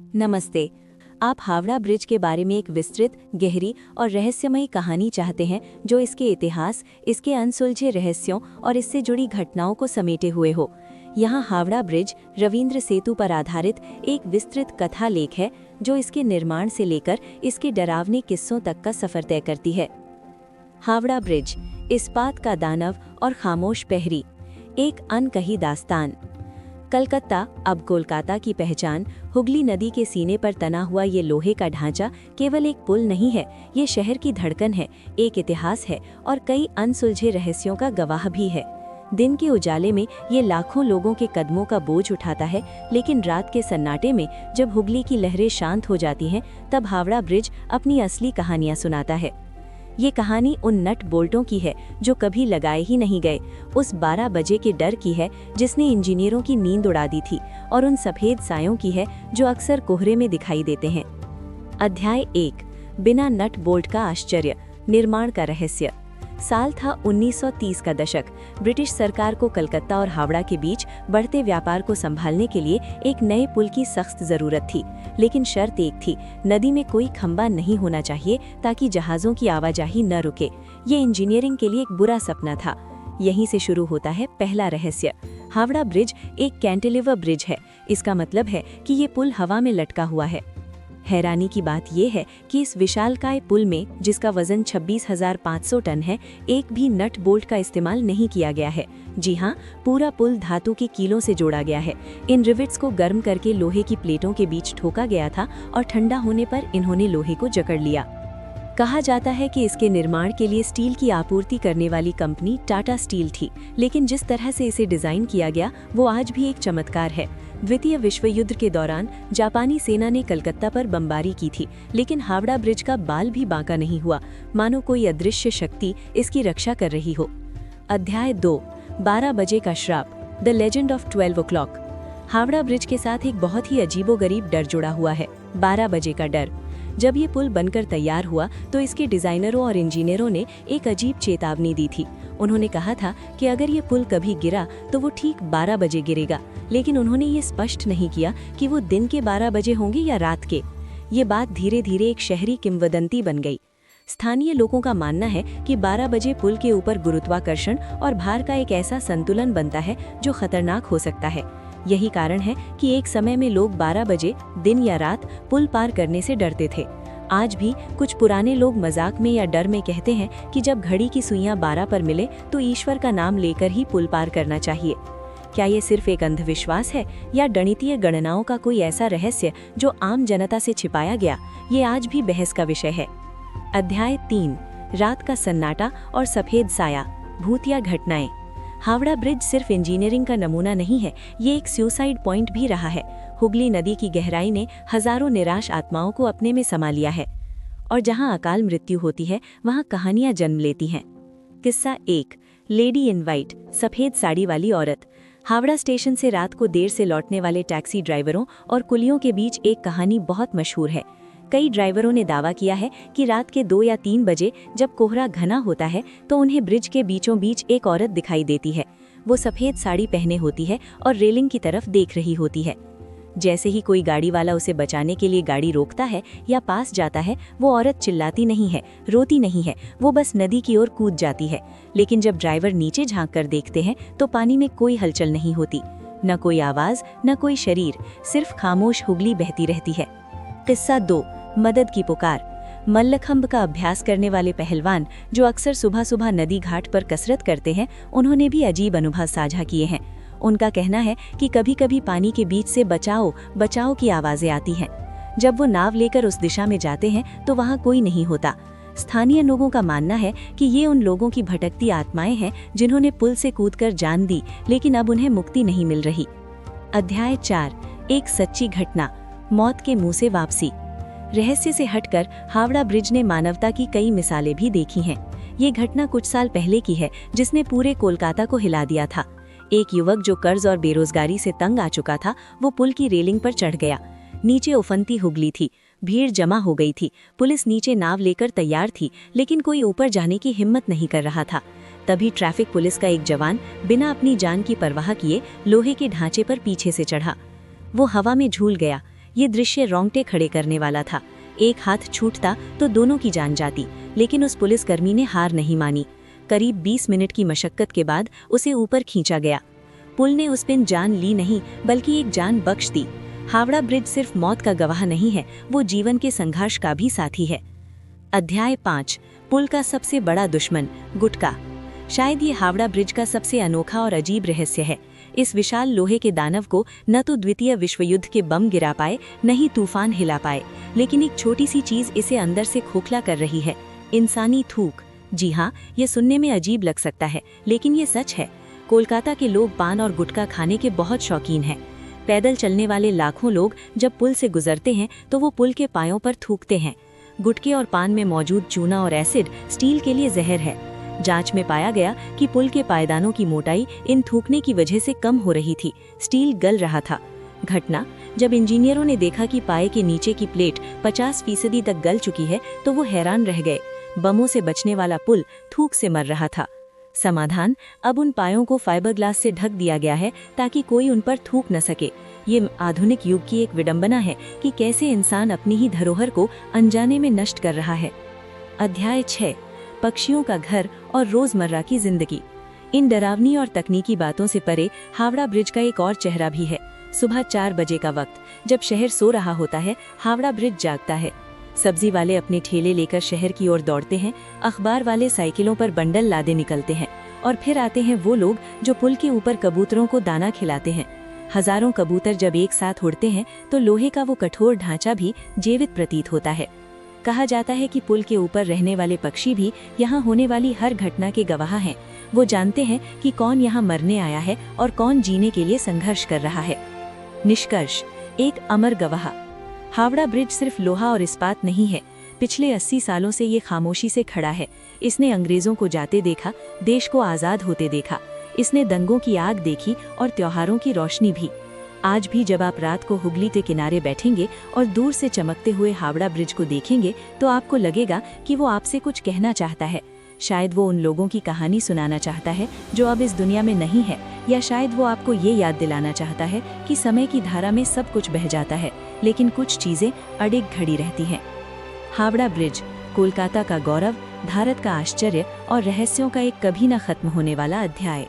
नमस्ते। आप हावड़ा ब्रिज के बारे में एक विस्तृत, गहरी और रहस्यमयी कहानी चाहते हैं जो इसके इतिहास, इसके अनसुलझे रहस्यों और इससे जुड़ी घटनाओं को समेटे हुए हो। यहाँ हावड़ा ब्रिज रविंद्र सेतु पर आधारित एक विस्तृत कथा लेख है जो इसके निर्माण से लेकर इसके डरावने किस्सों तक का सफर तय करती है। हावड़ा ब्रिज, इस्पात का दानव और खामोश पहरी, एक अनकही दास्तान। कलकत्ता, अब कोलकाता की पहचान, हुगली नदी के सीने पर तना हुआ ये लोहे का ढांचा केवल एक पुल नहीं है, ये शहर की धड़कन है, एक इतिहास है और कई अनसुलझे रहस्यों का गवाह भी है। दिन के उजाले में ये लाखों लोगों के कदमों का बोझ उठाता है, लेकिन रात के सन्नाटे में जब हुगली की लहरें शांत हो जाती हैं, तब हावड़ा ब्रिज अपनी असली कहानियां सुनाता है। ये कहानी उन नट बोल्टों की है जो कभी लगाए ही नहीं गए, उस 12 बजे के डर की है जिसने इंजीनियरों की नींद उड़ा दी थी, और उन सफेद सायों की है जो अक्सर कोहरे में दिखाई देते हैं। अध्याय 1, बिना नट बोल्ट का आश्चर्य, निर्माण का रहस्य। साल था 1930 का दशक। ब्रिटिश सरकार को कलकत्ता और हावड़ा के बीच बढ़ते व्यापार को संभालने के लिए एक नए पुल की सख्त जरूरत थी, लेकिन शर्त एक थी, नदी में कोई खंबा नहीं होना चाहिए ताकि जहाजों की आवाजाही न रुके। ये इंजीनियरिंग के लिए एक बुरा सपना था। यहीं से शुरू होता है पहला रहस्य। हावड़ा ब्रिज एक कैंटिलीवर ब्रिज है। इसका मतलब है कि ये पुल हवा में लटका हुआ है। हैरानी की बात यह है कि इस विशालकाय पुल में, जिसका वजन 26,500 टन है, एक भी नट बोल्ट का इस्तेमाल नहीं किया गया है। जी हाँ, पूरा पुल धातु के कीलों से जोड़ा गया है। इन रिविट्स को गर्म करके लोहे की प्लेटों के बीच ठोका गया था और ठंडा होने पर इन्होंने लोहे को जकड़ लिया। कहा जाता है कि इसके निर्माण के लिए स्टील की आपूर्ति करने वाली कंपनी टाटा स्टील थी, लेकिन जिस तरह से इसे डिजाइन किया गया वो आज भी एक चमत्कार है। द्वितीय विश्व युद्ध के दौरान जापानी सेना ने कलकत्ता पर बमबारी की थी, लेकिन हावड़ा ब्रिज का बाल भी बांका नहीं हुआ, मानो कोई अदृश्य शक्ति इसकी रक्षा कर रही हो। अध्याय 2, 12 बजे का श्राप, the legend of 12 o'clock। Howrah bridge के साथ एक बहुत ही अजीबोगरीब डर जुड़ा हुआ है, 12 बजे का डर। जब ये पुल बनकर तैयार हुआ तो इसके डिजाइनरों और इंजीनियरों ने एक अजीब चेतावनी दी थी। उन्होंने कहा था कि अगर ये पुल कभी गिरा तो वो ठीक 12 बजे गिरेगा, लेकिन उन्होंने ये स्पष्ट नहीं किया कि वो दिन के 12 बजे होंगे या रात के। ये बात धीरे धीरे एक शहरी किंवदंती बन गई। स्थानीय लोगों का मानना है कि 12 बजे पुल के ऊपर गुरुत्वाकर्षण और भार का एक ऐसा संतुलन बनता है जो खतरनाक हो सकता है। यही कारण है कि एक समय में लोग 12 बजे, दिन या रात, पुल पार करने से डरते थे। आज भी कुछ पुराने लोग मजाक में या डर में कहते हैं कि जब घड़ी की सुइयां 12 पर मिले तो ईश्वर का नाम लेकर ही पुल पार करना चाहिए। क्या ये सिर्फ एक अंधविश्वास है या गणितीय गणनाओं का कोई ऐसा रहस्य जो आम जनता से छिपाया गया? ये आज भी बहस का विषय है। अध्याय 3, रात का सन्नाटा और सफेद साया, भूतिया घटनाएं। हावड़ा ब्रिज सिर्फ इंजीनियरिंग का नमूना नहीं है, ये एक सुसाइड पॉइंट भी रहा है। हुगली नदी की गहराई ने हजारों निराश आत्माओं को अपने में समा लिया है, और जहां अकाल मृत्यु होती है वहां कहानियां जन्म लेती हैं। किस्सा 1, लेडी इन वाइट, सफेद साड़ी वाली औरत। हावड़ा स्टेशन से रात को देर से लौटने वाले टैक्सी ड्राइवरों और कुलियों के बीच एक कहानी बहुत मशहूर है। कई ड्राइवरों ने दावा किया है कि रात के 2 या 3 बजे जब कोहरा घना होता है तो उन्हें ब्रिज के बीचों बीच एक औरत दिखाई देती है। वो सफेद साड़ी पहने होती है और रेलिंग की तरफ देख रही होती है। जैसे ही कोई गाड़ी वाला उसे बचाने के लिए गाड़ी रोकता है या पास जाता है, वो औरत चिल्लाती नहीं है, रोती नहीं है, वो बस नदी की ओर कूद जाती है। लेकिन जब ड्राइवर नीचे झांक कर देखते हैं तो पानी में कोई हलचल नहीं होती, न कोई आवाज, न कोई शरीर, सिर्फ खामोश हुगली बहती रहती है। किस्सा 2, मदद की पुकार। मल्लखंब का अभ्यास करने वाले पहलवान जो अक्सर सुबह सुबह नदी घाट पर कसरत करते हैं, उन्होंने भी अजीब अनुभव साझा किए हैं। उनका कहना है कि कभी कभी पानी के बीच से बचाओ बचाओ की आवाजें आती हैं। जब वो नाव लेकर उस दिशा में जाते हैं तो वहाँ कोई नहीं होता। स्थानीय लोगों का मानना है कि ये उन लोगों की भटकती आत्माएं हैं जिन्होंने पुल से कूदकर जान दी, लेकिन अब उन्हें मुक्ति नहीं मिल रही। अध्याय 4, एक सच्ची घटना, मौत के मुंह से वापसी। रहस्य से हटकर हावड़ा ब्रिज ने मानवता की कई मिसालें भी देखी हैं। ये घटना कुछ साल पहले की है जिसने पूरे कोलकाता को हिला दिया था। एक युवक जो कर्ज और बेरोजगारी से तंग आ चुका था, वो पुल की रेलिंग पर चढ़ गया। नीचे उफनती हुगली थी, भीड़ जमा हो गई थी, पुलिस नीचे नाव लेकर तैयार थी, लेकिन कोई ऊपर जाने की हिम्मत नहीं कर रहा था। तभी ट्रैफिक पुलिस का एक जवान बिना अपनी जान की परवाह किए लोहे के ढांचे पर पीछे से चढ़ा। वो हवा में झूल गया। ये दृश्य रोंगटे खड़े करने वाला था। एक हाथ छूटता तो दोनों की जान जाती, लेकिन उस पुलिसकर्मी ने हार नहीं मानी। करीब 20 मिनट की मशक्कत के बाद उसे ऊपर खींचा गया। पुल ने उस दिन जान ली नहीं, बल्कि एक जान बख्श दी। हावड़ा ब्रिज सिर्फ मौत का गवाह नहीं है, वो जीवन के संघर्ष का भी साथी है। अध्याय 5, पुल का सबसे बड़ा दुश्मन, गुटखा। शायद ये हावड़ा ब्रिज का सबसे अनोखा और अजीब रहस्य है। इस विशाल लोहे के दानव को न तो द्वितीय विश्व युद्ध के बम गिरा पाए, न ही तूफान हिला पाए, लेकिन एक छोटी सी चीज इसे अंदर से खोखला कर रही है, इंसानी थूक। जी हाँ, ये सुनने में अजीब लग सकता है, लेकिन ये सच है। कोलकाता के लोग पान और गुटखा खाने के बहुत शौकीन हैं। पैदल चलने वाले लाखों लोग जब पुल से गुजरते हैं तो वो पुल के पायों पर थूकते हैं। गुटखे और पान में मौजूद चूना और एसिड स्टील के लिए जहर है। जांच में पाया गया कि पुल के पायदानों की मोटाई इन थूकने की वजह से कम हो रही थी, स्टील गल रहा था। घटना जब इंजीनियरों ने देखा कि पाए के नीचे की प्लेट 50% तक गल चुकी है तो वो हैरान रह गए। बमों से बचने वाला पुल थूक से मर रहा था। समाधान, अब उन पायों को फाइबर ग्लास से ढक दिया गया है ताकि कोई उन पर थूक न सके। ये आधुनिक युग की एक विडंबना है कि कैसे इंसान अपनी ही धरोहर को अनजाने में नष्ट कर रहा है। अध्याय 6, पक्षियों का घर और रोजमर्रा की जिंदगी। इन डरावनी और तकनीकी बातों से परे हावड़ा ब्रिज का एक और चेहरा भी है। सुबह 4 बजे का वक्त, जब शहर सो रहा होता है, हावड़ा ब्रिज जागता है। सब्जी वाले अपने ठेले लेकर शहर की ओर दौड़ते हैं, अखबार वाले साइकिलों पर बंडल लादे निकलते हैं, और फिर आते हैं वो लोग जो पुल के ऊपर कबूतरों को दाना खिलाते हैं। हजारों कबूतर जब एक साथ उड़ते हैं तो लोहे का वो कठोर ढांचा भी जीवित प्रतीत होता है। कहा जाता है कि पुल के ऊपर रहने वाले पक्षी भी यहाँ होने वाली हर घटना के गवाह हैं। वो जानते हैं कि कौन यहाँ मरने आया है और कौन जीने के लिए संघर्ष कर रहा है। निष्कर्ष, एक अमर गवाह। हावड़ा ब्रिज सिर्फ लोहा और इस्पात नहीं है, पिछले 80 सालों से ये खामोशी से खड़ा है। इसने अंग्रेजों को जाते देखा, देश को आज़ाद होते देखा। इसने दंगों की आग देखी और त्योहारों की रोशनी भी। आज भी जब आप रात को हुगली के किनारे बैठेंगे और दूर से चमकते हुए हावड़ा ब्रिज को देखेंगे तो आपको लगेगा कि वो आपसे कुछ कहना चाहता है। शायद वो उन लोगों की कहानी सुनाना चाहता है जो अब इस दुनिया में नहीं है, या शायद वो आपको ये याद दिलाना चाहता है कि समय की धारा में सब कुछ बह जाता है, लेकिन कुछ चीजें अडिग खड़ी रहती हैं। हावड़ा ब्रिज, कोलकाता का गौरव, भारत का आश्चर्य और रहस्यों का एक कभी न खत्म होने वाला अध्याय।